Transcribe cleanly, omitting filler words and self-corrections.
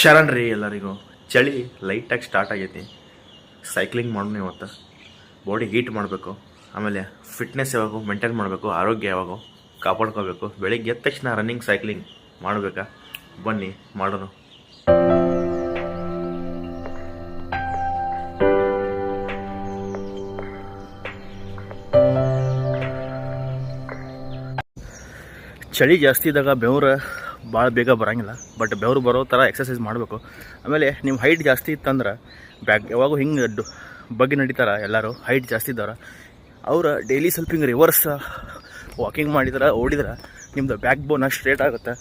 ಶರಣ್ ರೀ ಎಲ್ಲರಿಗೂ. ಚಳಿ ಲೈಟಾಗಿ ಸ್ಟಾರ್ಟ್ ಆಗೈತಿ. ಸೈಕ್ಲಿಂಗ್ ಮಾಡೋಣ ಇವತ್ತು. ಬಾಡಿ ಹೀಟ್ ಮಾಡಬೇಕು, ಆಮೇಲೆ ಫಿಟ್ನೆಸ್ ಯಾವಾಗ ಮೇಂಟೈನ್ ಮಾಡಬೇಕು, ಆರೋಗ್ಯ ಯಾವಾಗ ಕಾಪಾಡ್ಕೋಬೇಕು. ಬೆಳಿಗ್ಗೆ ಎದ್ದ ತಕ್ಷಣ ರನ್ನಿಂಗ್ ಸೈಕ್ಲಿಂಗ್ ಮಾಡಬೇಕಾ? ಬನ್ನಿ ಮಾಡೋಣ. ಚಳಿ ಜಾಸ್ತಿ ಇದ್ದಾಗ ಬೆವರು ಭಾಳ ಬೇಗ ಬರೋಂಗಿಲ್ಲ, ಬಟ್ ಬೆವರು ಬರೋ ಥರ ಎಕ್ಸಸೈಸ್ ಮಾಡಬೇಕು. ಆಮೇಲೆ ನಿಮ್ಮ ಹೈಟ್ ಜಾಸ್ತಿ ಇತ್ತಂದ್ರೆ ಯಾವಾಗೂ ಹಿಂಗೆ ಬಗ್ಗೆ ನಡೀತಾರೆ ಎಲ್ಲರೂ. ಹೈಟ್ ಜಾಸ್ತಿ ಇದ್ದವ್ರು ಅವ್ರು ಡೈಲಿ ಸ್ವಲ್ಪ ಹಿಂಗೆ ರಿವರ್ಸ್ ವಾಕಿಂಗ್ ಮಾಡಿದ್ರೆ, ಓಡಿದ್ರೆ ನಿಮ್ಮದು ಬ್ಯಾಕ್ ಬೋನ್ ಸ್ಟ್ರೇಟ್ ಆಗುತ್ತೆ.